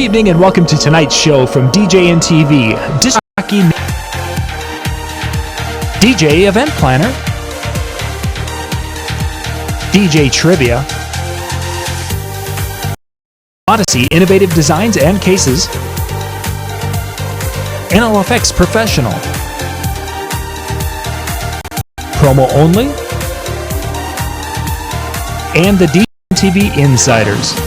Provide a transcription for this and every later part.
evening and welcome to tonight's show from DJ and TV, Disc Jockey, DJ Event Planner, DJ Trivia, Odyssey Innovative Designs and Cases, NLFX Professional, Promo Only, and the DJ and TV Insiders.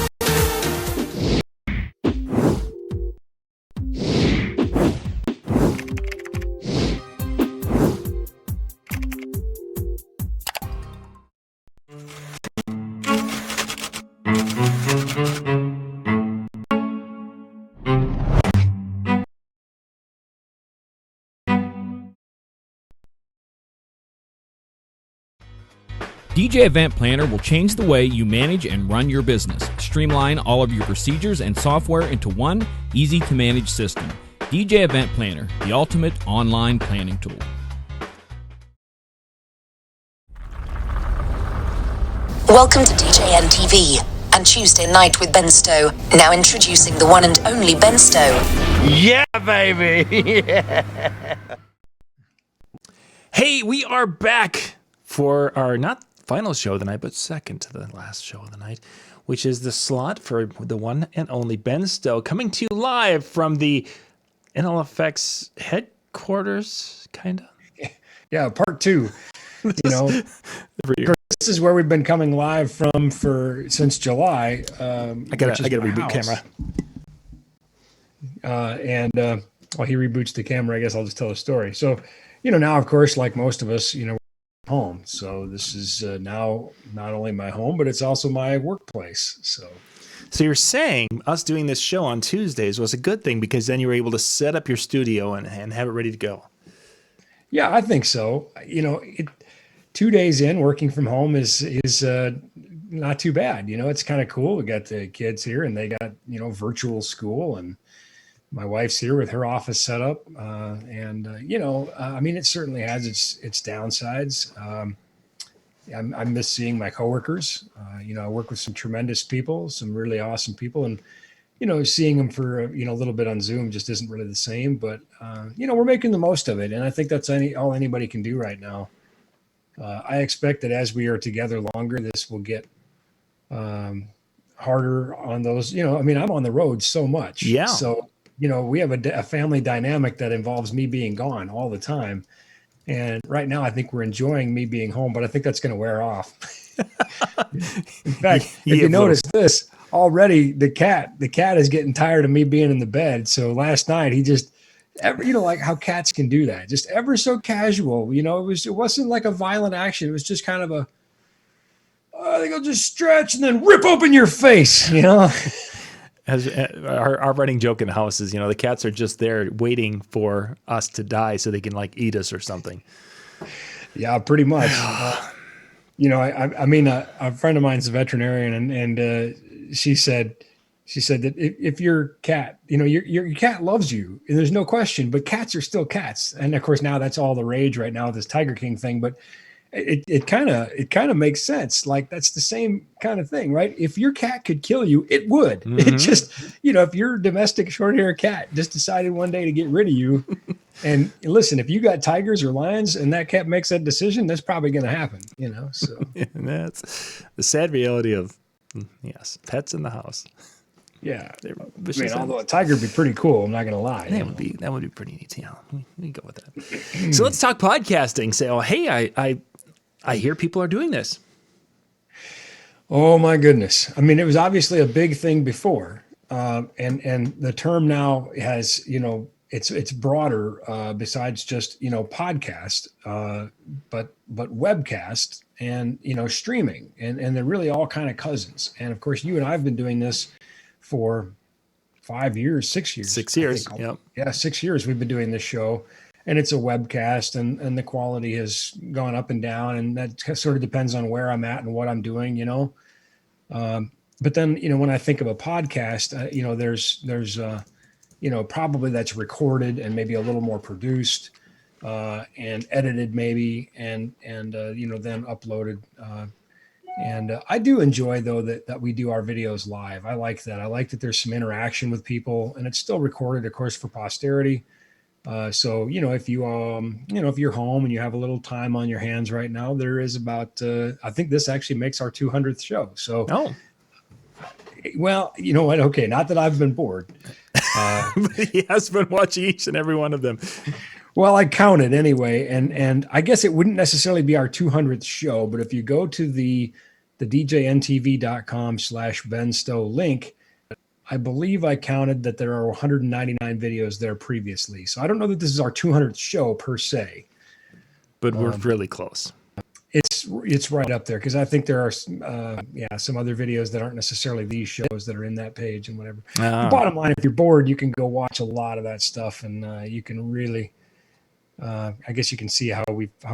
DJ Event Planner will change the way you manage and run your business. Streamline all of your procedures and software into one easy-to-manage system. DJ Event Planner, the ultimate online planning tool. Welcome to DJ NTV and Tuesday Night with Ben Stowe. Now introducing the one and only Ben Stowe. Yeah, baby! Yeah. Hey, we are back for our not final show of the night, but second to the last show of the night, which is the slot for the one and only Ben Stowe, coming to you live from the NLFX headquarters, kind of. Yeah, part two. This is where we've been coming live from since July. I got a reboot camera. While he reboots the camera, I guess I'll just tell a story. So, now, of course, like most of us, we're home. So this is now not only my home, but it's also my workplace. So you're saying us doing this show on Tuesdays was a good thing because then you were able to set up your studio and have it ready to go. Yeah, I think so. 2 days in working from home is not too bad. It's kind of cool. We got the kids here and they got, virtual school, and my wife's here with her office set up. It certainly has its downsides. I miss seeing my coworkers. I work with some tremendous people, some really awesome people, and, seeing them for, a little bit on Zoom just isn't really the same, but, we're making the most of it. And I think that's all anybody can do right now. I expect that as we are together longer, this will get, harder on those, I'm on the road so much. Yeah. So, we have a family dynamic that involves me being gone all the time. And right now I think we're enjoying me being home, but I think that's going to wear off. In fact, if you notice this already, the cat is getting tired of me being in the bed. So last night he just, like how cats can do that, just ever so casual, it wasn't like a violent action. It was just kind of I think I'll just stretch and then rip open your face, As our running joke in the house is, the cats are just there waiting for us to die so they can eat us or something. Yeah, pretty much. A friend of mine's a veterinarian, and she said that if your cat, your cat loves you, and there's no question, but cats are still cats. And of course, now that's all the rage right now with this Tiger King thing, but it kind of makes sense. Like that's the same kind of thing, right? If your cat could kill you, it would. Mm-hmm. It just, if your domestic short-haired cat just decided one day to get rid of you, and listen, if you got tigers or lions and that cat makes that decision, that's probably going to happen, so. And that's the sad reality of, yes, pets in the house. Yeah. Although a tiger would be pretty cool, I'm not going to lie. That would be pretty neat. Yeah, we go with that. So let's talk podcasting. Say, hey, I hear people are doing this. Oh my goodness. It was obviously a big thing before. And the term now has, it's broader, besides just, podcast, but webcast and, streaming, and they're really all kind of cousins. And of course, you and I've been doing this for 5 years, 6 years. 6 years. Yep. Yeah. 6 years we've been doing this show, and it's a webcast, and the quality has gone up and down, and that sort of depends on where I'm at and what I'm doing, but then, when I think of a podcast, there's probably that's recorded and maybe a little more produced, and edited maybe, and then uploaded, And I do enjoy, though, that we do our videos live. I like that. I like that there's some interaction with people, and it's still recorded, of course, for posterity. So, if if you're home and you have a little time on your hands right now, there is about, I think this actually makes our 200th show. So, Oh, well, you know what? Okay. Not that I've been bored. but he has been watching each and every one of them. Well, I counted anyway. And I guess it wouldn't necessarily be our 200th show, but if you go to the djntv.com/Ben Stowe link, I believe I counted that there are 199 videos there previously. So I don't know that this is our 200th show per se. But we're really close. It's right up there, because I think there are some other videos that aren't necessarily these shows that are in that page and whatever. The bottom line, if you're bored, you can go watch a lot of that stuff, and you can really, I guess you can see how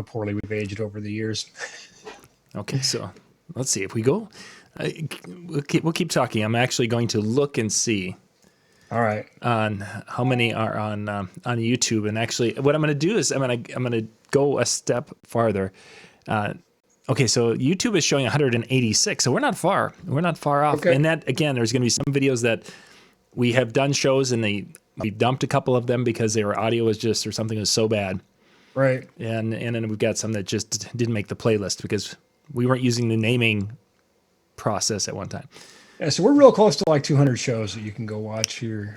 poorly we've aged over the years. Okay, so let's see if we go. We'll keep talking. I'm actually going to look and see. All right. On how many are on YouTube, and actually, what I'm going to do is I'm going to go a step farther. Okay, so YouTube is showing 186, so we're not far. We're not far off. Okay. And that, again, there's going to be some videos that we have done shows and we dumped a couple of them because their audio was just, or something was so bad. Right. And then we've got some that just didn't make the playlist because we weren't using the naming process at one time. Yeah, so we're real close to like 200 shows that you can go watch here.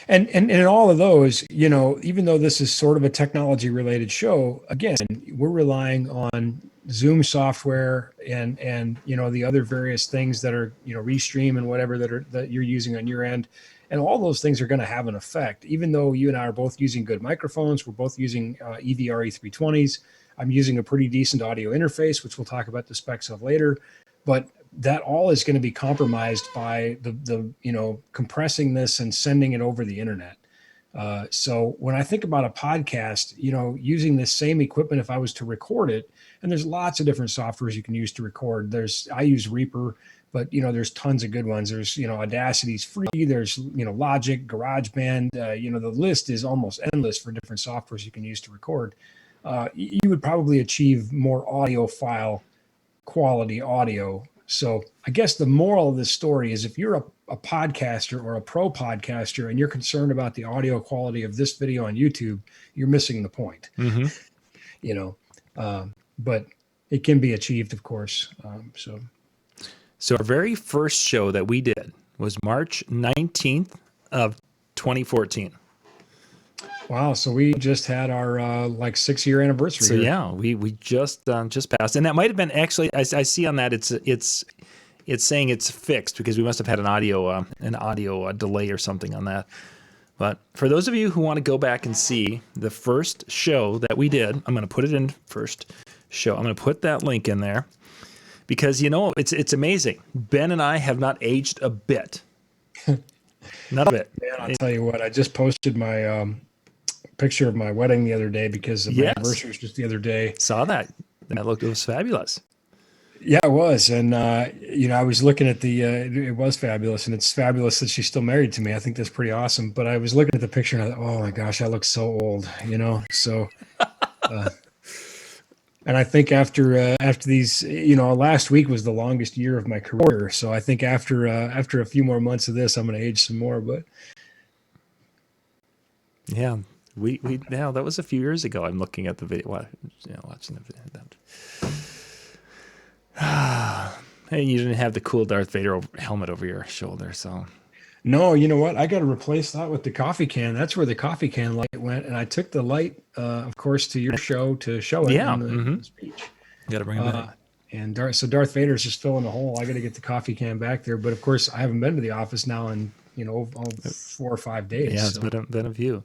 And in all of those, even though this is sort of a technology related show, again, we're relying on Zoom software and the other various things that are, Restream and whatever that you're using on your end. And all those things are going to have an effect, even though you and I are both using good microphones. We're both using EVR E320s. I'm using a pretty decent audio interface, which we'll talk about the specs of later. But that all is going to be compromised by the compressing this and sending it over the internet. So when I think about a podcast, using this same equipment, if I was to record it, and there's lots of different softwares you can use to record. I use Reaper, but there's tons of good ones. There's Audacity's free. There's Logic, GarageBand. The list is almost endless for different softwares you can use to record. You would probably achieve more audiophile quality audio. So I guess the moral of this story is, if you're a podcaster or a pro podcaster and you're concerned about the audio quality of this video on YouTube, you're missing the point. Mm-hmm. But it can be achieved, of course. So our very first show that we did was March 19th of 2014. Wow. So we just had our 6-year anniversary. So here. yeah, we just passed, and that might have been actually. I see on that it's saying it's fixed because we must have had an audio delay or something on that. But for those of you who want to go back and see the first show that we did, I'm going to put it in first show. I'm going to put that link in there because it's amazing. Ben and I have not aged a bit. Not a bit. Man, I'll tell you what. I just posted my picture of my wedding the other day because my anniversary was just the other day. Saw that. It was fabulous. Yeah, it was. And, I was looking at it was fabulous, and it's fabulous that she's still married to me. I think that's pretty awesome. But I was looking at the picture and I thought, oh my gosh, I look so old, so, and I think after these, last week was the longest year of my career. So I think after a few more months of this, I'm going to age some more, but. Yeah. That was a few years ago. I'm looking at the video, watching the video. Hey, you didn't have the cool Darth Vader helmet over your shoulder, so. No, you know what? I got to replace that with the coffee can. That's where the coffee can light went, and I took the light, of course, to your show to show it in the speech. Got to bring it back. And Darth Vader's just filling the hole. I got to get the coffee can back there, but of course, I haven't been to the office now in 4 or 5 days. Yeah, it's been a few.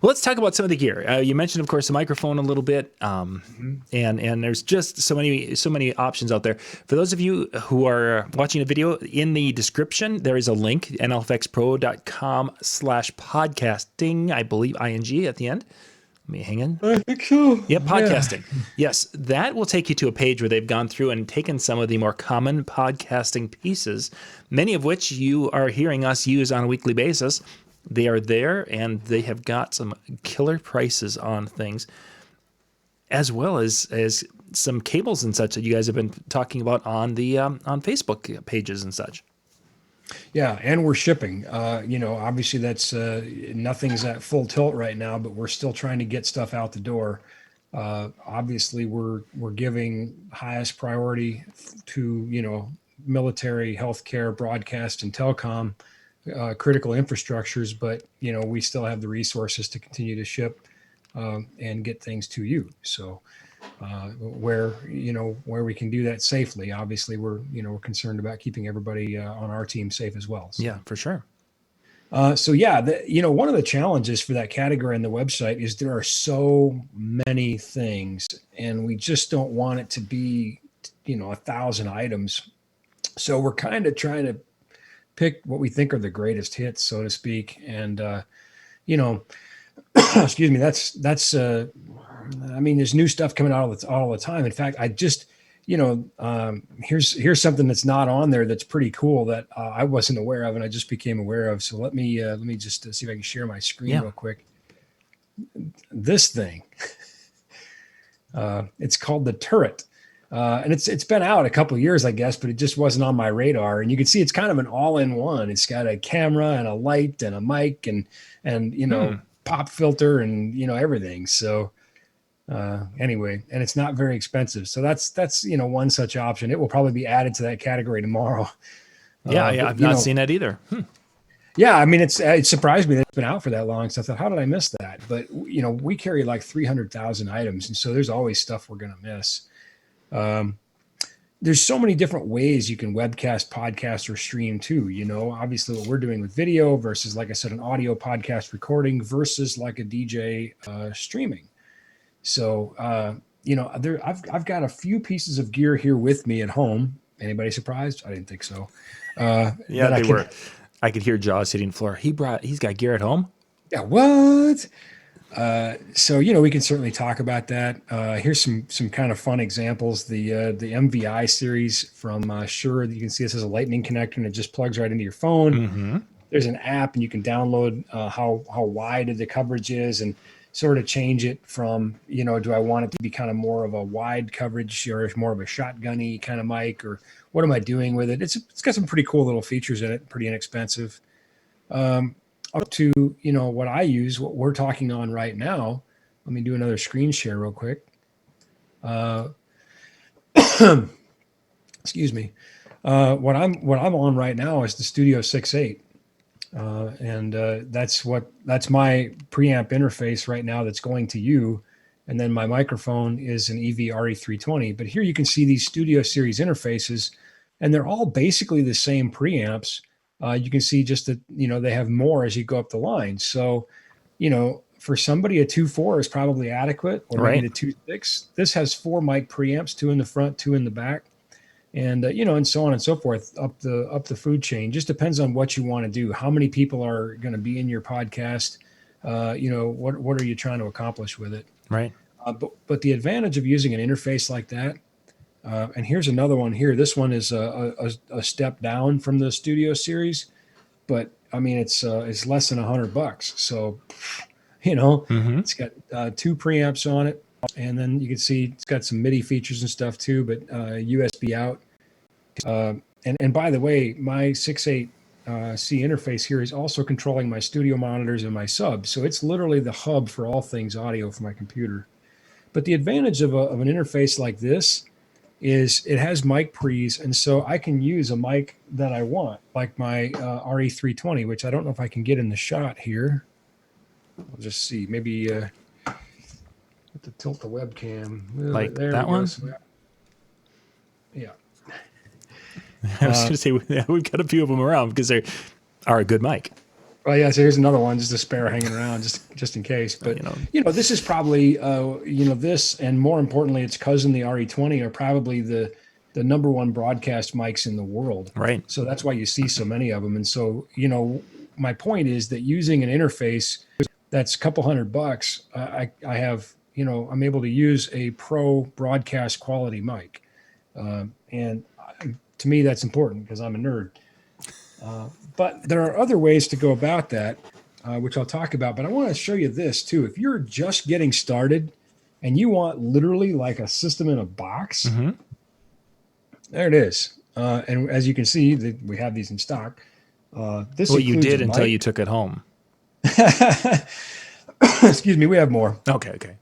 Well, let's talk about some of the gear. You mentioned, of course, the microphone a little bit, and there's just so many options out there. For those of you who are watching a video, in the description there is a link, nlfxpro.com/podcasting. I believe ing at the end. Let me hang in. I think so. Yep, podcasting. Yeah. Yes, that will take you to a page where they've gone through and taken some of the more common podcasting pieces, many of which you are hearing us use on a weekly basis. They are there, and they have got some killer prices on things, as well as some cables and such that you guys have been talking about on the on Facebook pages and such. Yeah, and we're shipping. Obviously that's nothing's at full tilt right now, but we're still trying to get stuff out the door. Obviously, we're giving highest priority to military, healthcare, broadcast, and telecom critical infrastructures, but we still have the resources to continue to ship and get things to you. So where we can do that safely, obviously we're concerned about keeping everybody on our team safe as well. So. Yeah, for sure. One of the challenges for that category on the website is there are so many things, and we just don't want it to be 1,000 items. So we're kind of trying to pick what we think are the greatest hits, so to speak. And, excuse me, there's new stuff coming out all the time. In fact, I just, here's something that's not on there that's pretty cool that I wasn't aware of and I just became aware of. So let me just see if I can share my screen real quick. This thing, it's called the Turret. And it's been out a couple of years, I guess, but it just wasn't on my radar. And you can see it's kind of an all-in-one. It's got a camera and a light and a mic and pop filter and everything. So anyway, and it's not very expensive. So that's one such option. It will probably be added to that category tomorrow. I've not seen that either. Yeah, I mean, it surprised me that it's been out for that long. So I thought, how did I miss that? But we carry like 300,000 items, and so there's always stuff we're gonna miss. There's so many different ways you can webcast, podcast, or stream too. Obviously what we're doing with video versus, like I said, an audio podcast recording versus like a DJ streaming. So, I've got a few pieces of gear here with me at home. Anybody surprised? I didn't think so. They were. I could hear Jaws hitting the floor. He's got gear at home. Yeah. What? So we can certainly talk about that. Here's some kind of fun examples. The MVI series from Shure. You can see this has a lightning connector and it just plugs right into your phone. Mm-hmm. There's an app and you can download how wide the coverage is and sort of change it from, do I want it to be kind of more of a wide coverage or more of a shotgunny kind of mic, or what am I doing with it? It's got some pretty cool little features in it, pretty inexpensive. Up to, what I use, what we're talking on right now. Let me do another screen share real quick. Excuse me. What I'm on right now is the Studio 6.8. That's my preamp interface right now that's going to you. And then my microphone is an EV RE320. But here you can see these Studio Series interfaces, and they're all basically the same preamps. You can see just that, they have more as you go up the line. So, for somebody, a 2.4 is probably adequate, or maybe the 2.6. This has 4 mic preamps, 2 in the front, 2 in the back. And, and so on and so forth up the food chain. Just depends on what you want to do. How many people are going to be in your podcast? What are you trying to accomplish with it? Right. But the advantage of using an interface like that, and here's another one here. This one is a step down from the Studio Series, but I mean, it's less than $100. So, It's got 2 preamps on it. And then you can see it's got some MIDI features and stuff too, but USB out. And by the way, my 6.8 C interface here is also controlling my studio monitors and my subs. So it's literally the hub for all things audio for my computer. But the advantage of an interface like this is it has mic pre's, and so I can use a mic that I want, like my RE320, which I don't know if I can get in the shot here. I'll just see. Maybe have to tilt the webcam. Like that one? Yeah. I was going to say, we've got a few of them around because they are a good mic. Well, yeah, so here's another one, just a spare hanging around, just in case. But, this is probably, this, and more importantly, its cousin, the RE20, are probably the number one broadcast mics in the world. Right. So that's why you see so many of them. And so, my point is that using an interface that's a couple $100, I have, I'm able to use a pro broadcast quality mic. And to me, that's important because I'm a nerd. But there are other ways to go about that, which I'll talk about. But I want to show you this too. If you're just getting started and you want literally like a system in a box, Mm-hmm. there it is. And as you can see, we have these in stock. This Well, you includes did a until mic. you took it home. Excuse me, we have more. Okay.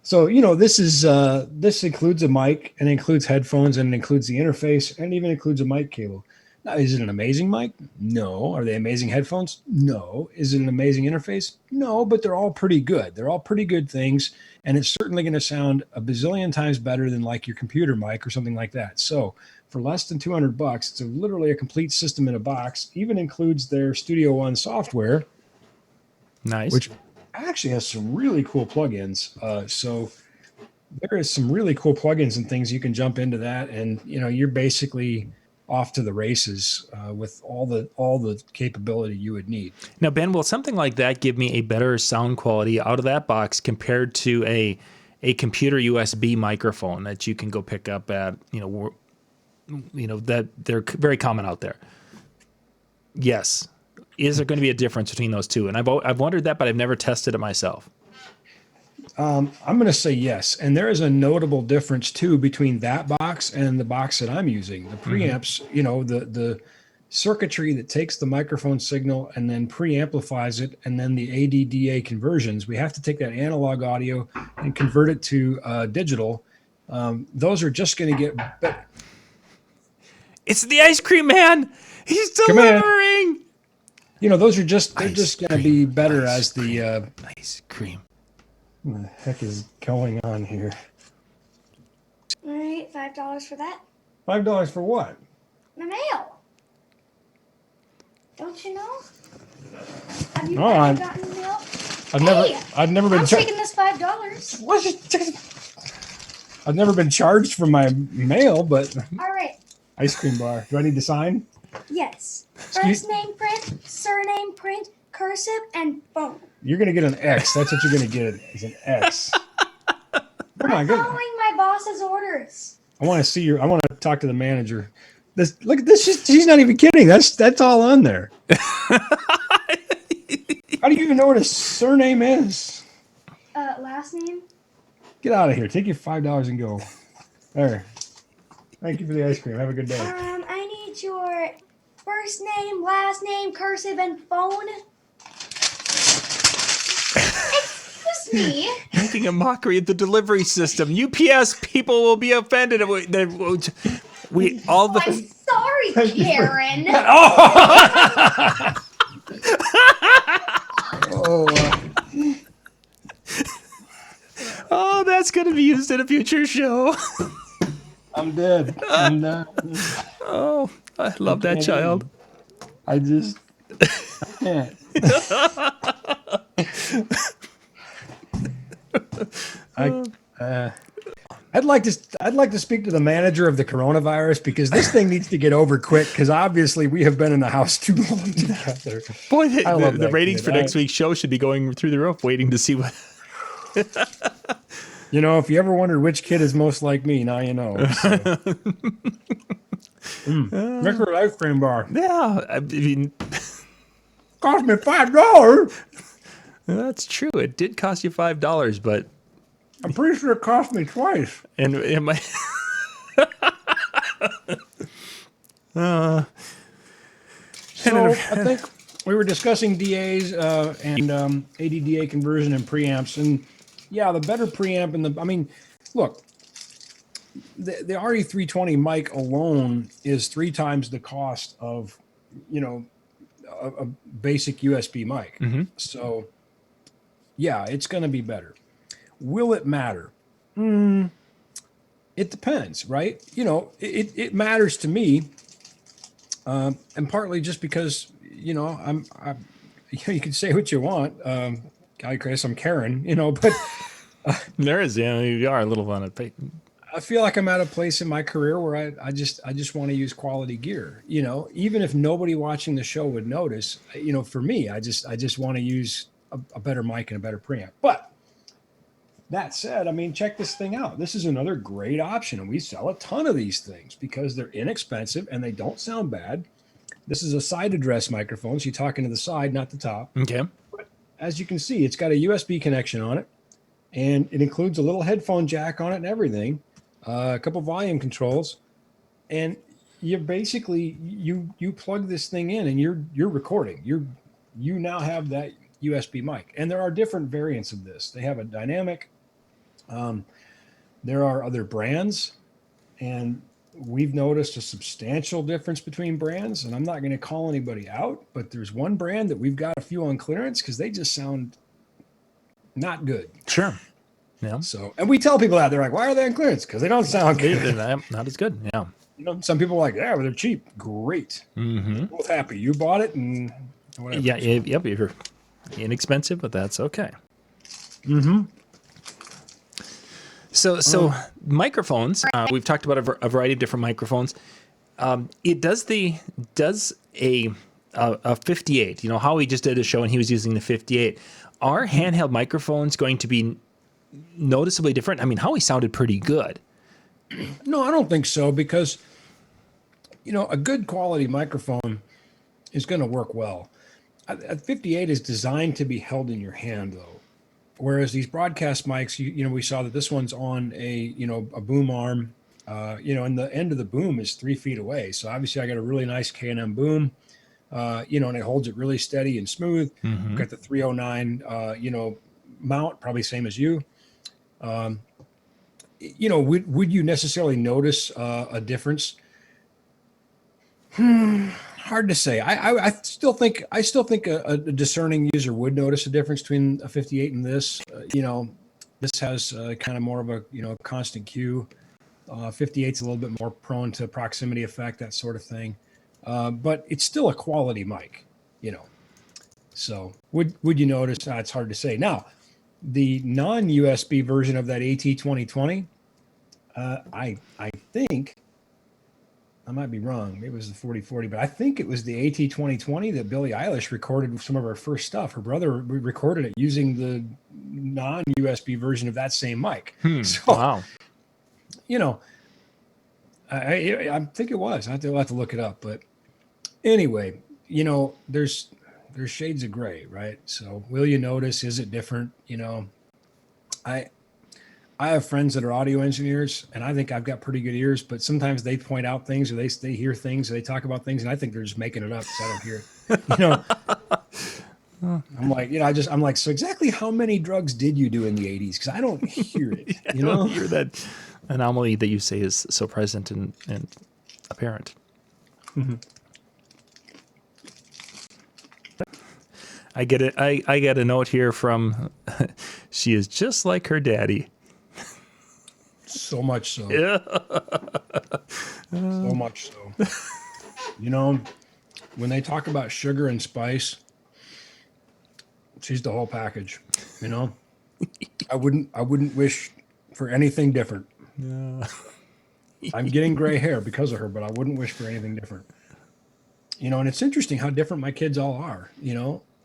So this includes a mic and includes headphones and it includes the interface and even includes a mic cable. Now, is it an amazing mic? No. Are they amazing headphones? No. Is it an amazing interface? No, but they're all pretty good. They're all pretty good things, and it's certainly going to sound a bazillion times better than like your computer mic or something like that. So for less than $200, it's literally a complete system in a box. Even includes their Studio One software, Nice. which actually has some really cool plugins. So there is some really cool plugins and things you can jump into that, and you're basically off to the races with all the capability you would need. Now, Ben, will something like that give me a better sound quality out of that box compared to a computer USB microphone that you can go pick up at that they're very common out there? Yes. Is there going to be a difference between those two? And I've wondered that, but I've never tested it myself. I'm going to say yes. And there is a notable difference, too, between that box and the box that I'm using. The preamps, the circuitry that takes the microphone signal and then preamplifies it, and then the ADDA conversions. We have to take that analog audio and convert it to digital. Those are just going to get better. It's the ice cream man. He's Come in. delivering. Those are they're just going to be better as the Ice cream. what the heck is going on here? All right, $5 for that. $5 for what? The mail. Don't you know? Have you No, ever gotten mail? I've never been I'm charged. taking this $5. I've never been charged for my mail, but All right. ice cream bar. Do I need to sign? Yes. Excuse- First name print, surname print, cursive, and boom. You're gonna get an X. That's what you're gonna get. Is an X. Oh my I'm goodness. following my boss's orders. I want to see your. I want to talk to the manager. Look at this. She's not even kidding. That's all on there. How do you even know what his surname is? Last name? Get out of here. Take your $5 and go. There. Thank you for the ice cream. Have a good day. I need your first name, last name, cursive, and phone. Excuse me. Making a mockery of the delivery system. UPS people will be offended. We all I'm the. sorry, Karen. Oh, that's going to be used in a future show. I'm dead. I'm done. Oh, I love that child. I just can't. I'd like to speak to the manager of the coronavirus because this thing needs to get over quick because obviously we have been in the house too long together. Boy, I love the that ratings kid. for next week's show should be going through the roof, waiting to see what. If you ever wondered which kid is most like me, now you know. So. Record ice cream bar. Yeah, I mean, Cost me $5. that's true. It did cost you $5, but I'm pretty sure it cost me twice. and am I? So I think we were discussing DAs and ADDA conversion and preamps, and yeah, the better preamp and look, the RE320 mic alone is 3 times the cost of a basic USB mic. Mm-hmm. So yeah, it's going to be better. Will it matter? It depends, right? It matters to me, and partly just because I'm you can say what you want. Hi, Chris, I'm Karen. But There is, you are a little on it. I feel like I'm at a place in my career where I just want to use quality gear. Even if nobody watching the show would notice. For me, I just want to use a better mic and a better preamp. But that said, check this thing out. This is another great option, and we sell a ton of these things because they're inexpensive and they don't sound bad. This is a side address microphone, so you're talking to the side, not the top. Okay. As you can see, it's got a USB connection on it. and it includes a little headphone jack on it and everything, a couple volume controls, and you basically you plug this thing in and you're recording. You now have that USB mic, and there are different variants of this. They have a dynamic. There are other brands, and we've noticed a substantial difference between brands. And I'm not going to call anybody out, but there's one brand that we've got a few on clearance because they just sound not good. Sure. Yeah. So, and we tell people that they're like, "Why are they on clearance?" Because they don't sound good. They're not as good. Yeah. You know, some people are like, "Yeah, but they're cheap." Great. Mm-hmm. Both happy. You bought it, and whatever. Yeah. Yep. You're inexpensive, but that's okay. Mm-hmm. So microphones. We've talked about a variety of different microphones. It does a 58. You know, Howie just did a show and he was using the 58. Are handheld microphones going to be noticeably different? I mean, Howie sounded pretty good. No, I don't think so, because, you know, a good quality microphone is going to work well. A 58 is designed to be held in your hand, though. Whereas these broadcast mics, you know, we saw that this one's on a boom arm, and the end of the boom is 3 feet away. So obviously I got a really nice K&M boom, and it holds it really steady and smooth. Mm-hmm. Got the 309, mount, probably same as you. Would you necessarily notice a difference? Hard to say. I still think a discerning user would notice a difference between a 58 and this. This has kind of more of a constant cue. 58's a little bit more prone to proximity effect, that sort of thing. But it's still a quality mic, So would you notice? It's hard to say. Now, the non-USB version of that AT2020, I think. I might be wrong. Maybe it was the 4040, but I think it was the AT2020 that Billie Eilish recorded some of her first stuff. Her brother recorded it using the non-USB version of that same mic. So, Wow. I think it was. I'll have to look it up. But anyway, there's shades of gray, right? So will you notice? Is it different? I have friends that are audio engineers, and I think I've got pretty good ears, but sometimes they point out things, or they hear things, or they talk about things, and I think they're just making it up because I don't hear it. I'm like, I'm like, so exactly how many drugs did you do in the 80s? Because I don't hear it. I don't hear that anomaly that you say is so present and apparent. Mm-hmm. I get it. I get a note here from she is just like her daddy. So much so. Yeah. So much so. When they talk about sugar and spice, she's the whole package. I wouldn't wish for anything different. Yeah. I'm getting gray hair because of her, but I wouldn't wish for anything different. And it's interesting how different my kids all are.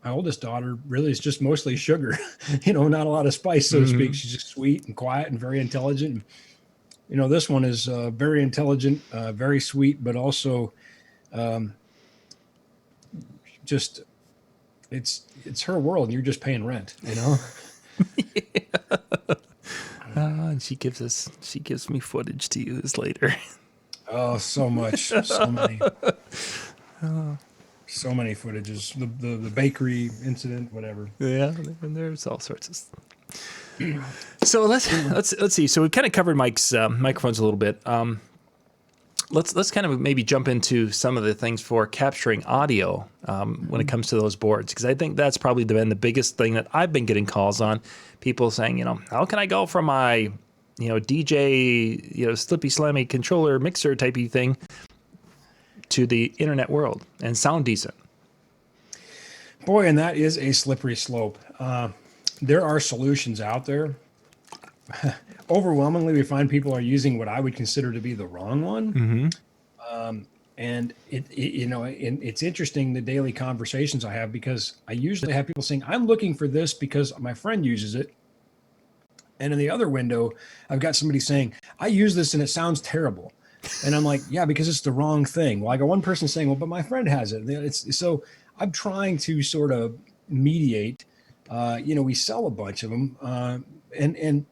My oldest daughter really is just mostly sugar, not a lot of spice, so to speak. She's just sweet and quiet and very intelligent. This one is very intelligent, very sweet, but also just it's her world, and you're just paying rent, Yeah. And she gives me footage to use later. Oh, so much, so many. So many footages, the bakery incident, whatever. Yeah, and there's all sorts of. So let's see. So we kind of covered microphones a little bit. Let's kind of maybe jump into some of the things for capturing audio when it comes to those boards, because I think that's probably been the biggest thing that I've been getting calls on. People saying, how can I go from my DJ slippy slammy controller mixer typey thing to the internet world and sound decent? Boy, and that is a slippery slope. There are solutions out there. Overwhelmingly, we find people are using what I would consider to be the wrong one. Mm-hmm. And it's interesting, the daily conversations I have, because I usually have people saying, I'm looking for this because my friend uses it. And in the other window, I've got somebody saying, I use this and it sounds terrible. And I'm like, yeah, because it's the wrong thing. Well, I got one person saying, well, but my friend has it. So I'm trying to sort of mediate We sell a bunch of them. And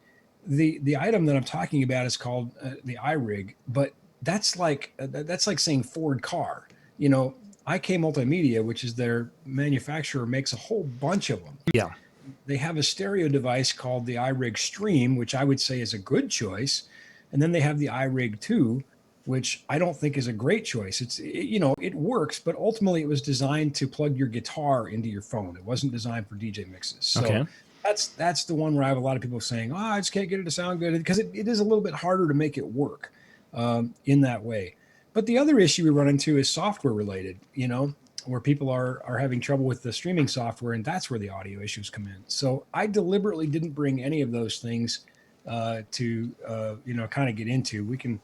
the item that I'm talking about is called the iRig, but that's like saying Ford car. IK Multimedia, which is their manufacturer, makes a whole bunch of them. Yeah. They have a stereo device called the iRig Stream, which I would say is a good choice. And then they have the iRig 2, which I don't think is a great choice. It works, but ultimately it was designed to plug your guitar into your phone. It wasn't designed for DJ mixes. So Okay. that's the one where I have a lot of people saying, "Oh, I just can't get it to sound good," because it is a little bit harder to make it work in that way. But the other issue we run into is software related. Where people are having trouble with the streaming software, and that's where the audio issues come in. So I deliberately didn't bring any of those things to kind of get into. We can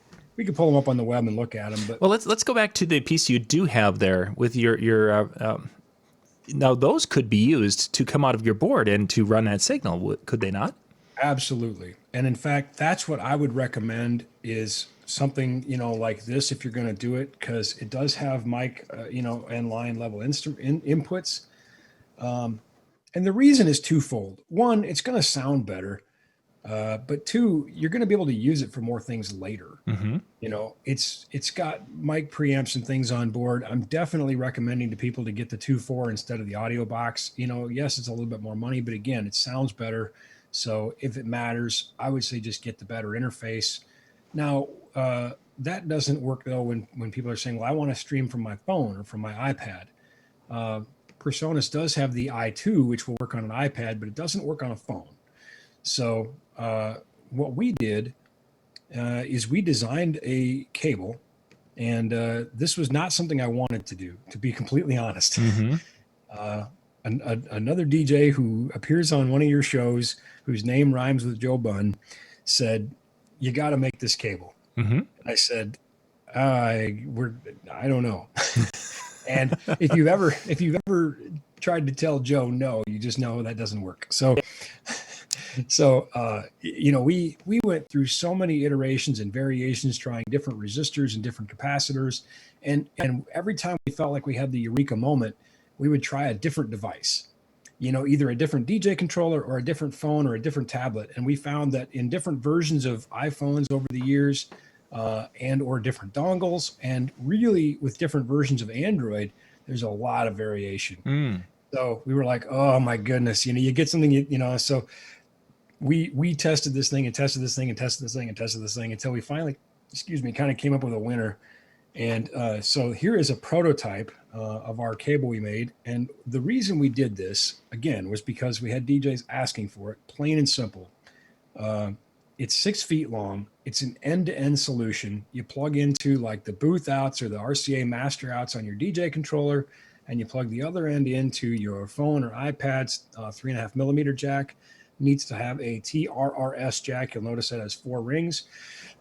pull them up on the web and look at them. But Well, let's go back to the piece you do have there with your. Now those could be used to come out of your board and to run that signal, could they not? absolutely, and in fact, that's what I would recommend is something like this if you're going to do it, because it does have mic and line level inputs. And the reason is twofold. One, it's going to sound better. But two, you're going to be able to use it for more things later. Mm-hmm. It's got mic preamps and things on board. I'm definitely recommending to people to get the 2.4 instead of the audio box. Yes, it's a little bit more money, but again, it sounds better. So if it matters, I would say just get the better interface. Now, that doesn't work though when people are saying, well, I want to stream from my phone or from my iPad. Presonus does have the i2, which will work on an iPad, but it doesn't work on a phone. So what we did is we designed a cable, and this was not something I wanted to do, to be completely honest. Mm-hmm. Another DJ who appears on one of your shows, whose name rhymes with Joe Bunn, said, "You got to make this cable." Mm-hmm. And I said, I don't know. And if you've ever tried to tell Joe no, you just know that doesn't work. So we went through so many iterations and variations, trying different resistors and different capacitors. And every time we felt like we had the eureka moment, we would try a different device, either a different DJ controller or a different phone or a different tablet. And we found that in different versions of iPhones over the years, and or different dongles, and really with different versions of Android, there's a lot of variation. Mm. So we were like, oh my goodness, you get something, so we tested this thing and tested this thing and tested this thing and tested this thing until we finally, kind of came up with a winner. And so here is a prototype of our cable we made. And the reason we did this, again, was because we had DJs asking for it, plain and simple. It's 6 feet long. It's an end-to-end solution. You plug into like the booth outs or the RCA master outs on your DJ controller, and you plug the other end into your phone or iPad's 3.5 millimeter jack. Needs to have a TRRS jack. You'll notice that has 4 rings.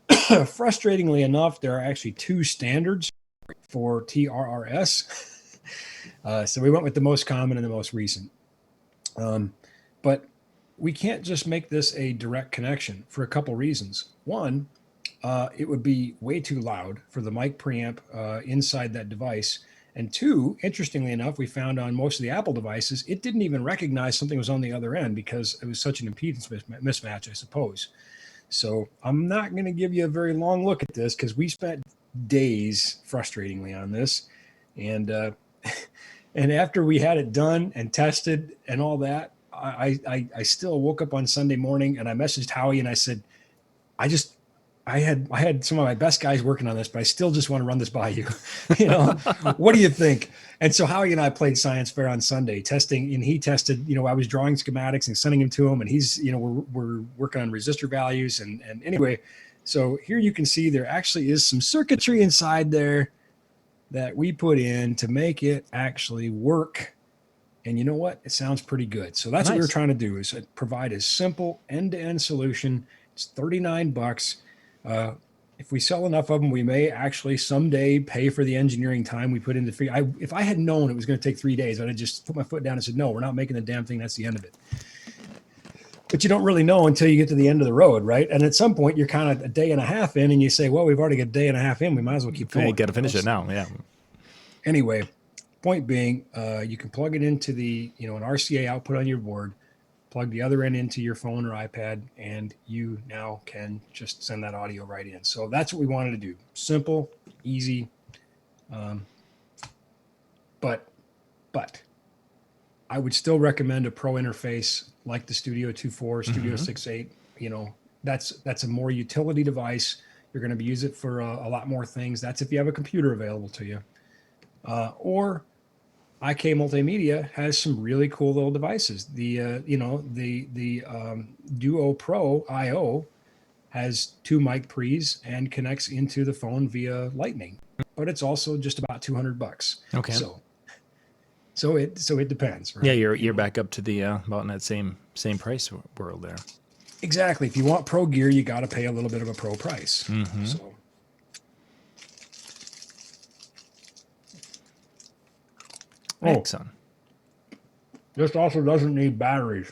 Frustratingly enough, there are actually 2 standards for TRRS. So we went with the most common and the most recent. But we can't just make this a direct connection for a couple reasons. One, it would be way too loud for the mic preamp inside that device. And two, interestingly enough, we found on most of the Apple devices, it didn't even recognize something was on the other end because it was such an impedance mismatch, I suppose. So I'm not going to give you a very long look at this because we spent days frustratingly on this. And and after we had it done and tested and all that, I still woke up on Sunday morning and I messaged Howie and I said, I had some of my best guys working on this, but I still just want to run this by you. What do you think? And so Howie and I played science fair on Sunday testing, and he tested, I was drawing schematics and sending them to him, and he's, we're working on resistor values. And anyway, so here you can see there actually is some circuitry inside there that we put in to make it actually work. And you know what? It sounds pretty good. So that's Nice. what we were trying to do, is provide a simple end-to-end solution. It's $39. If we sell enough of them, we may actually someday pay for the engineering time we put into figure. If I had known it was going to take 3 days, I'd have just put my foot down and said, no, we're not making the damn thing. That's the end of it. But you don't really know until you get to the end of the road, right? And at some point, you're kind of a day and a half in, and you say, well, we've already got a day and a half in. We might as well keep going. You got to finish it now. Yeah. Anyway, point being, you can plug it into the, an RCA output on your board. plug the other end into your phone or iPad, and you now can just send that audio right in. So that's what we wanted to do. Simple, easy. But I would still recommend a pro interface like the Studio 2.4, Studio 6.8. You know, that's a more utility device. You're going to be use it for a lot more things. That's if you have a computer available to you. Or IK Multimedia has some really cool little devices. The Duo Pro IO has 2 mic pre's and connects into the phone via Lightning, but it's also just about $200. Okay. So it depends, right? Yeah, you're back up to the about in that same price world there. Exactly. If you want pro gear, you got to pay a little bit of a pro price. So. Excellent. This also doesn't need batteries.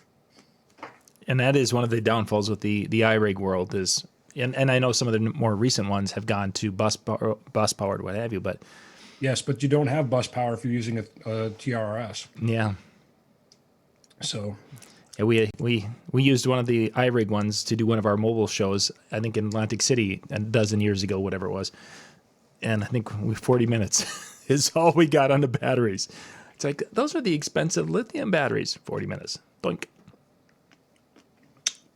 And that is one of the downfalls with the iRig world is, and I know some of the more recent ones have gone to bus powered, what have you, but Yes, but you don't have bus power if you're using a TRRS. yeah. So Yeah, we used one of the iRig ones to do one of our mobile shows, I think in Atlantic City a dozen years ago, whatever it was. And I think 40 minutes is all we got on the batteries. It's like, those are the expensive lithium batteries, 40 minutes. Boink.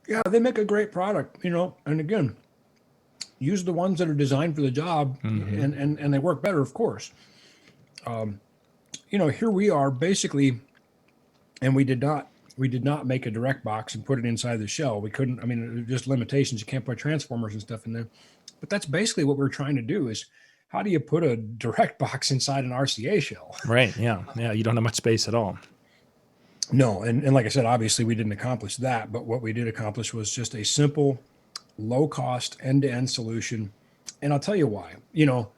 yeah, they make a great product, you know, and again, use the ones that are designed for the job and they work better, of course. You know, here we are basically, and we did not make a direct box and put it inside the shell. We couldn't, I mean, just limitations. You can't put transformers and stuff in there, but that's basically what we're trying to do is how do you put a direct box inside an RCA shell? Right, yeah. Yeah, you don't have much space at all. No, and like I said, obviously we didn't accomplish that, but what we did accomplish was just a simple, low-cost, end-to-end solution. And I'll tell you why. You know,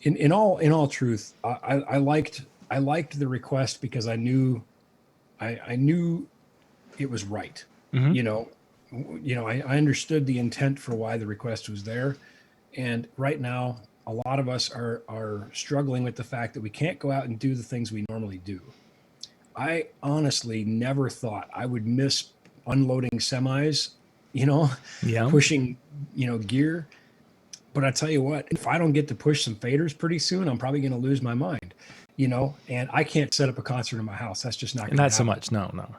in all truth, I liked the request because I knew it was right. You know, I understood the intent for why the request was there, and right now, a lot of us are struggling with the fact that we can't go out and do the things we normally do. I honestly never thought I would miss unloading semis, you know, Yeah. pushing, you know, gear. But I tell you what, if I don't get to push some faders pretty soon, I'm probably going to lose my mind, you know, and I can't set up a concert in my house. That's just not going to Not so happen. much, no.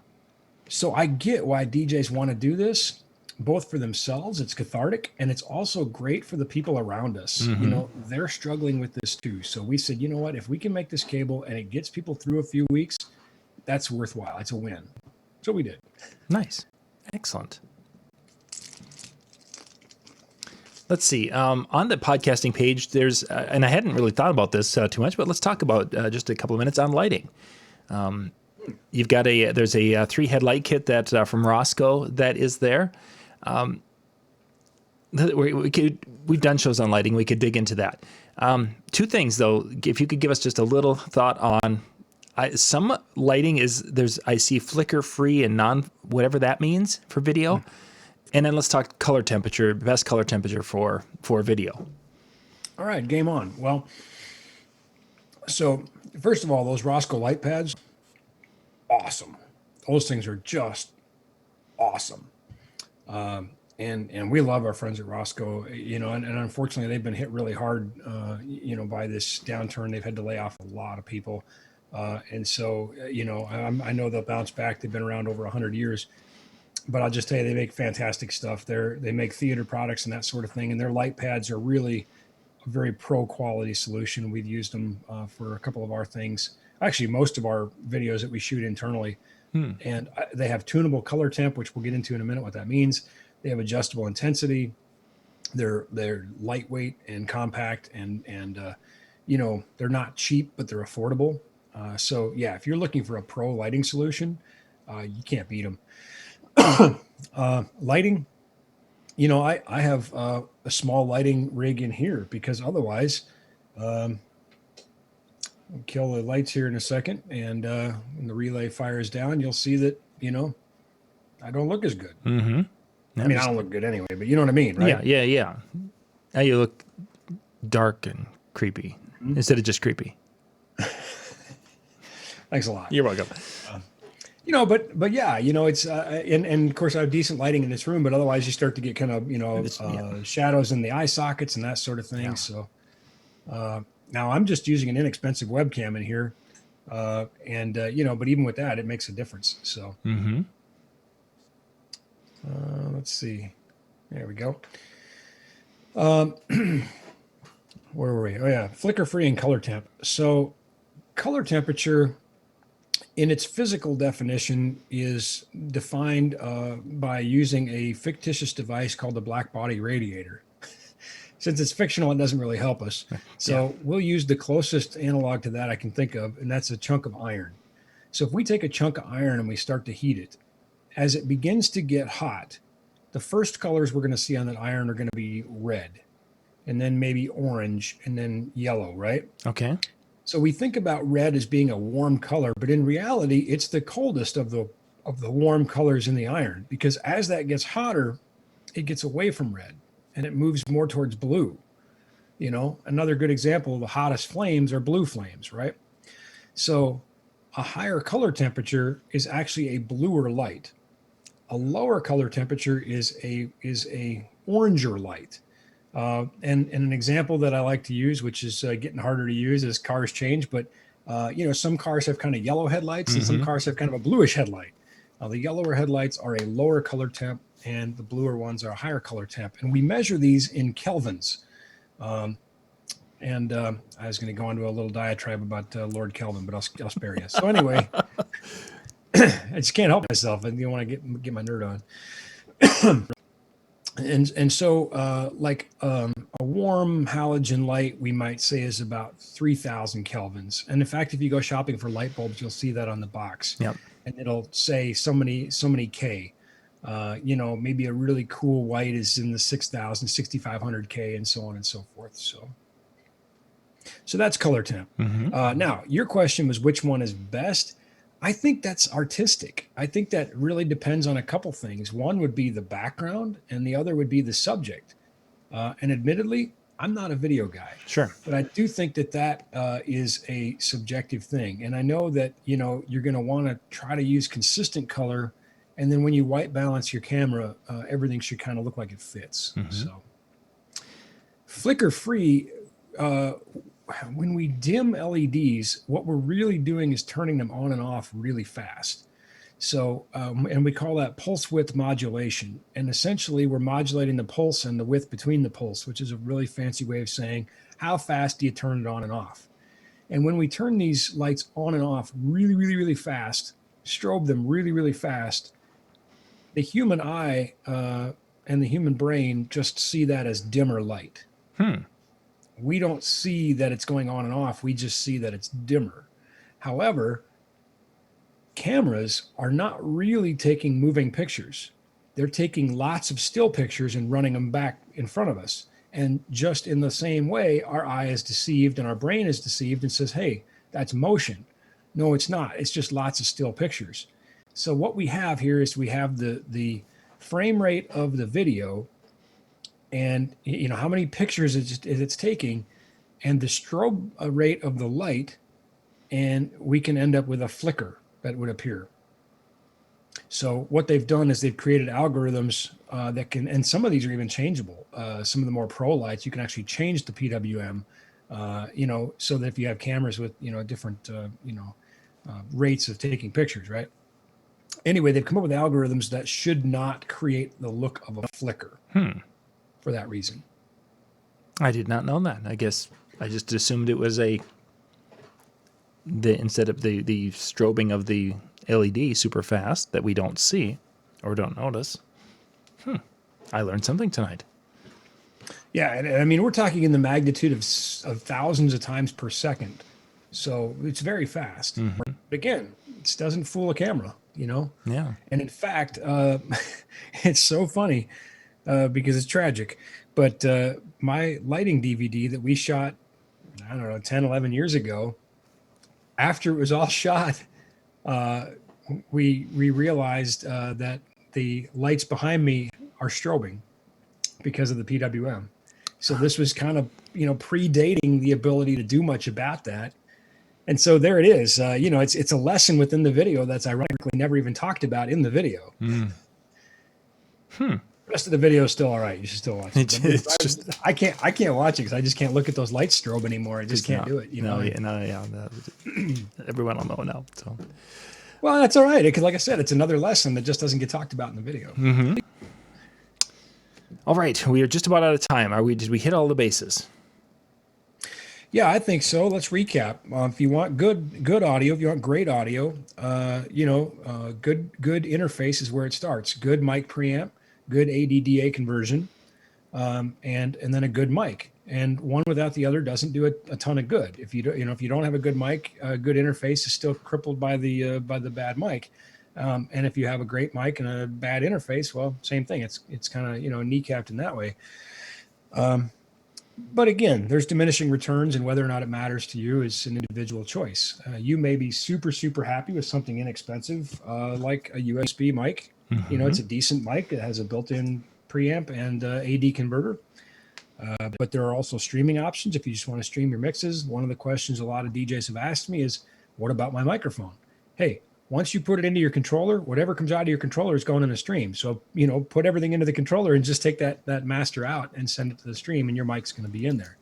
So I get why DJs want to do this, both for themselves, it's cathartic, and it's also great for the people around us. You know, they're struggling with this too. So we said, you know what, if we can make this cable and it gets people through a few weeks, that's worthwhile. It's a win. So we did. Nice. Excellent. Let's see. On the podcasting page, there's, and I hadn't really thought about this too much, but let's talk about just a couple of minutes on lighting. You've got there's a 3-head light kit that from Roscoe that is there. We've done shows on lighting. We could dig into that. 2 things though, if you could give us just a little thought on some lighting I see flicker free and non, whatever that means for video. And then let's talk color temperature, best color temperature for video. All right, game on. Well, so first of all, those Roscoe light pads, awesome. Those things are just awesome. And we love our friends at Roscoe, you know, and unfortunately they've been hit really hard, you know, by this downturn. They've had to lay off a lot of people. And so, you know, I know they'll bounce back. They've been around over 100 years. But I'll just tell you, they make fantastic stuff. They make theater products and that sort of thing. And their light pads are really a very pro quality solution. We've used them for a couple of our things. Actually, most of our videos that we shoot internally. And they have tunable color temp, which we'll get into in a minute what that means. They have adjustable intensity. They're lightweight and compact, and you know, they're not cheap, but they're affordable. So yeah, if you're looking for a pro lighting solution, you can't beat them. Lighting, you know, I have a small lighting rig in here because otherwise, we'll kill the lights here in a second, and when the relay fires down, you'll see that, you know, I don't look as good. I mean, I don't look good anyway, but you know what I mean, right? Yeah. Now you look dark and creepy instead of just creepy. Thanks a lot. You're welcome. But yeah, it's and of course I have decent lighting in this room, but otherwise you start to get kind of shadows in the eye sockets and that sort of thing. Yeah. So now I'm just using an inexpensive webcam in here, but even with that, it makes a difference. So let's see, there we go. Where were we? Oh yeah, flicker free and color temp. So color temperature, in its physical definition, is defined by using a fictitious device called the black body radiator. Since it's fictional, it doesn't really help us. So we'll use the closest analog to that I can think of, and that's a chunk of iron. So if we take a chunk of iron and we start to heat it, as it begins to get hot, the first colors we're going to see on that iron are going to be red, and then maybe orange, and then yellow, right? Okay. So we think about red as being a warm color, but in reality, it's the coldest of the warm colors in the iron, because as that gets hotter, it gets away from red and it moves more towards blue. Another good example, the hottest flames are blue flames, right? So a higher color temperature is actually a bluer light. A lower color temperature is a oranger light. And an example that I like to use, which is getting harder to use as cars change, but some cars have kind of yellow headlights and some cars have kind of a bluish headlight. The yellower headlights are a lower color temp and the bluer ones are a higher color temp. And we measure these in kelvins. I was going to go into a little diatribe about Lord Kelvin, but I'll spare you. So anyway, I just can't help myself. I don't want to get my nerd on. And so a warm halogen light, we might say, is about 3,000 kelvins. And in fact, if you go shopping for light bulbs, you'll see that on the box. Yep. And it'll say so many K. Maybe a really cool white is in the 6,000, 6,500 K, and so on and so forth. So that's color temp. Now, your question was which one is best? I think that's artistic. I think that really depends on a couple things. One would be the background, and the other would be the subject. And admittedly, I'm not a video guy. Sure. But I do think that is a subjective thing. And I know that, you're going to want to try to use consistent color. And then when you white balance your camera, everything should kind of look like it fits. So flicker free, when we dim LEDs, what we're really doing is turning them on and off really fast. So, and we call that pulse width modulation. And essentially we're modulating the pulse and the width between the pulse, which is a really fancy way of saying how fast do you turn it on and off. And when we turn these lights on and off really, really, really fast, strobe them really, really fast, the human eye and the human brain just see that as dimmer light. We don't see that it's going on and off. We just see that it's dimmer. However, cameras are not really taking moving pictures. They're taking lots of still pictures and running them back in front of us. And just in the same way, our eye is deceived and our brain is deceived and says, hey, that's motion. No, it's not. It's just lots of still pictures. So what we have here is we have the frame rate of the video and how many pictures it's taking and the strobe rate of the light, and we can end up with a flicker that would appear. So what they've done is they've created algorithms that can, and some of these are even changeable. Some of the more pro lights, you can actually change the PWM, so that if you have cameras with, different, rates of taking pictures, right? Anyway, they've come up with algorithms that should not create the look of a flicker for that reason. I did not know that. I guess I just assumed it was instead of the strobing of the LED super fast that we don't see or don't notice. I learned something tonight. Yeah, and I mean, we're talking in the magnitude of thousands of times per second. So it's very fast. But again, it doesn't fool a camera, Yeah. And in fact, it's so funny because it's tragic. But my lighting DVD that we shot, 10, 11 years ago, after it was all shot, we realized that the lights behind me are strobing because of the PWM. So this was kind of, predating the ability to do much about that. And so there it is. It's a lesson within the video that's ironically never even talked about in the video. The rest of the video is still all right. You should still watch it. It's just I can't watch it because I just can't look at those lights strobe anymore. I just can't do it. Everyone will know now. So, well, that's all right because, like I said, it's another lesson that just doesn't get talked about in the video. All right, we are just about out of time. Did we hit all the bases? Yeah, I think so. Let's recap. If you want good audio, if you want great audio, good interface is where it starts. Good mic preamp, good ADDA conversion, and then a good mic. And one without the other doesn't do a ton of good. If you don't have a good mic, a good interface is still crippled by the bad mic. And if you have a great mic and a bad interface, well, same thing. It's kind of kneecapped in that way. But again, there's diminishing returns, and whether or not it matters to you is an individual choice. You may be super, super happy with something inexpensive, like a USB mic. It's a decent mic. It has a built-in preamp and AD converter. But there are also streaming options if you just want to stream your mixes. One of the questions a lot of DJs have asked me is, what about my microphone? Hey, once you put it into your controller, whatever comes out of your controller is going in a stream. So, put everything into the controller and just take that master out and send it to the stream, and your mic's going to be in there.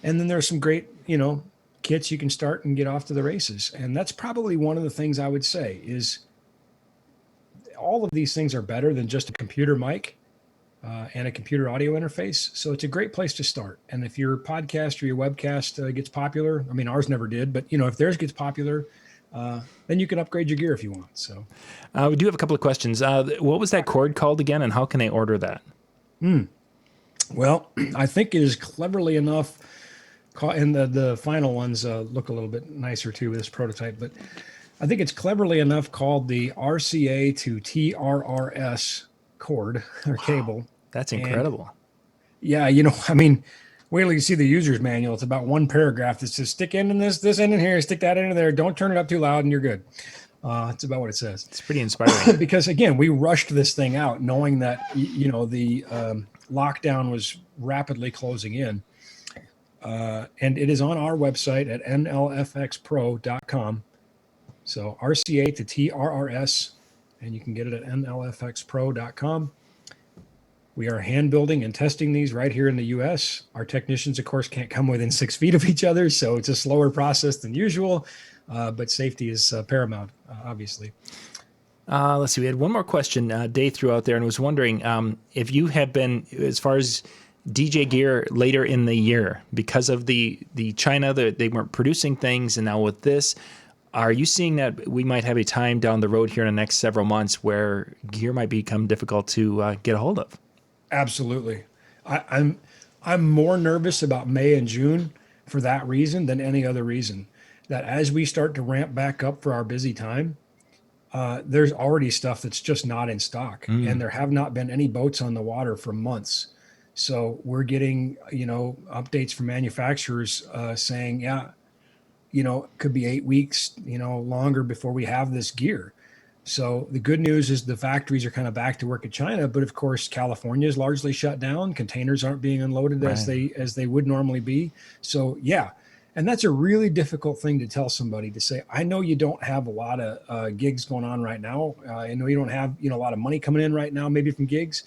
And then there's some great, kits you can start and get off to the races. And that's probably one of the things I would say is all of these things are better than just a computer mic and a computer audio interface. So it's a great place to start. And if your podcast or your webcast gets popular, I mean, ours never did, but if theirs gets popular, then you can upgrade your gear if you want. So we do have a couple of questions. What was that cord called again, and how can they order that? Well, I think it is cleverly enough, and the final ones look a little bit nicer too with this prototype, but I think it's cleverly enough called the RCA to TRRS cord or cable. That's incredible. And, yeah, I mean, wait till you see the user's manual. It's about one paragraph that says, stick in this end in here, stick that in there. Don't turn it up too loud and you're good. It's about what it says. It's pretty inspiring. Because, again, we rushed this thing out knowing that, the lockdown was rapidly closing in. And it is on our website at nlfxpro.com. So RCA to TRRS, and you can get it at nlfxpro.com. We are hand building and testing these right here in the U.S. Our technicians, of course, can't come within 6 feet of each other, so it's a slower process than usual, but safety is paramount, obviously. Let's see. We had one more question Dave threw out there and was wondering if you have been, as far as DJ gear later in the year, because of the China, they weren't producing things, and now with this, are you seeing that we might have a time down the road here in the next several months where gear might become difficult to get a hold of? Absolutely. I'm more nervous about May and June for that reason than any other reason. That as we start to ramp back up for our busy time, there's already stuff that's just not in stock, and there have not been any boats on the water for months. So we're getting, updates from manufacturers saying, could be 8 weeks, longer before we have this gear. So the good news is the factories are kind of back to work at China, but of course California is largely shut down. Containers aren't being unloaded as they would normally be. So yeah, and that's a really difficult thing to tell somebody, to say, I know you don't have a lot of gigs going on right now. I know you don't have a lot of money coming in right now, maybe from gigs.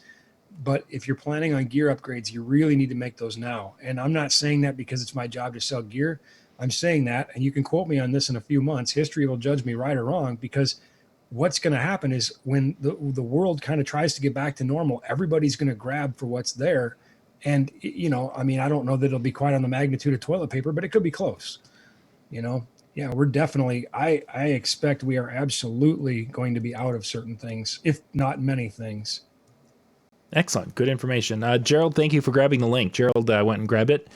But if you're planning on gear upgrades, you really need to make those now. And I'm not saying that because it's my job to sell gear. I'm saying that, and you can quote me on this in a few months. History will judge me right or wrong, because what's going to happen is when the world kind of tries to get back to normal, everybody's going to grab for what's there. And, I don't know that it'll be quite on the magnitude of toilet paper, but it could be close. Yeah, we're definitely, I expect we are absolutely going to be out of certain things, if not many things. Excellent. Good information. Gerald, thank you for grabbing the link. Gerald went and grabbed it.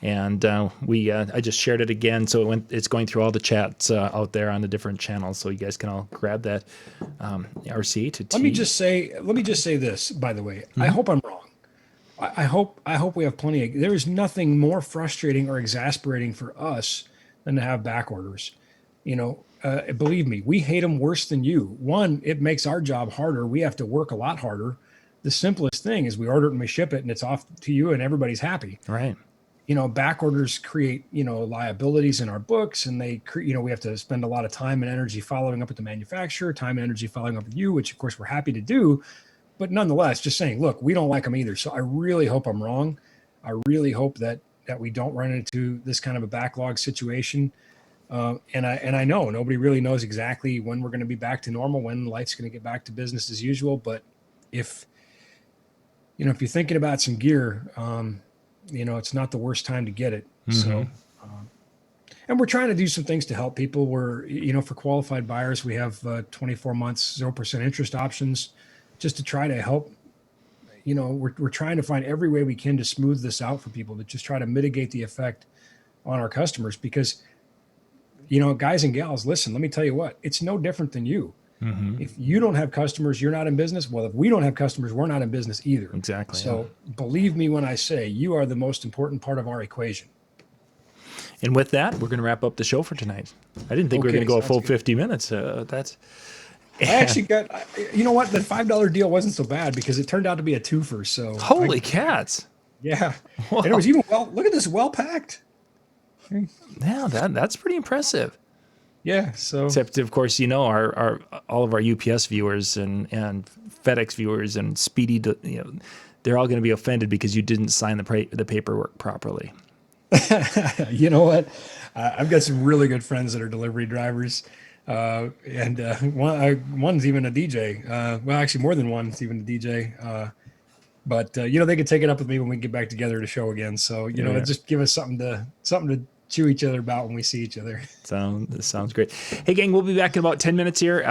And I just shared it again, so it's going through all the chats out there on the different channels, so you guys can all grab that RCA to T. Let me just say this, by the way. I hope I'm wrong. I hope we have plenty of. There is nothing more frustrating or exasperating for us than to have back orders. Believe me, we hate them worse than you. One, it makes our job harder. We have to work a lot harder. The simplest thing is we order it and we ship it, and it's off to you, and everybody's happy. Right. back orders create, liabilities in our books, and we have to spend a lot of time and energy following up with the manufacturer, time and energy following up with you, which of course we're happy to do. But nonetheless, just saying, look, we don't like them either. So I really hope I'm wrong. I really hope that we don't run into this kind of a backlog situation. And I know nobody really knows exactly when we're going to be back to normal, when life's going to get back to business as usual. But if you're thinking about some gear, it's not the worst time to get it. So, and we're trying to do some things to help people. We're, for qualified buyers, we have 24 months, 0% interest options just to try to help. We're trying to find every way we can to smooth this out for people, to just try to mitigate the effect on our customers, because, guys and gals, listen, let me tell you what, it's no different than you. If you don't have customers, you're not in business. Well, if we don't have customers, we're not in business either. Exactly. So believe me when I say you are the most important part of our equation. And with that, we're going to wrap up the show for tonight. I didn't think we were going to go a full good. 50 minutes. I actually got, you know what? The $5 deal wasn't so bad because it turned out to be a twofer. So Holy cats. Yeah. Wow. And it was even look at this, well packed. Yeah, that's pretty impressive. Yeah. So except of course, our all of our UPS viewers and FedEx viewers and Speedy, they're all going to be offended because you didn't sign the paperwork properly. You know what? I've got some really good friends that are delivery drivers. And one's even a DJ. Well, actually more than one's even a DJ. But they can take it up with me when we get back together to show again. So, just give us something to chew each other about when we see each other. Sounds great. Hey, gang, we'll be back in about 10 minutes here.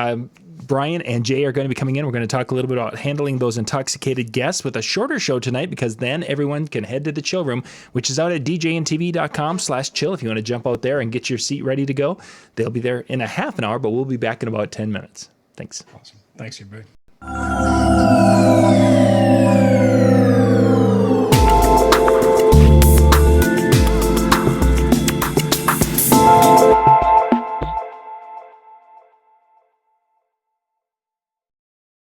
Brian and Jay are going to be coming in. We're going to talk a little bit about handling those intoxicated guests with a shorter show tonight, because then everyone can head to the chill room, which is out at djntv.com/chill. If you want to jump out there and get your seat ready to go, they'll be there in a half an hour, but we'll be back in about 10 minutes. Thanks. Awesome. Thanks, everybody.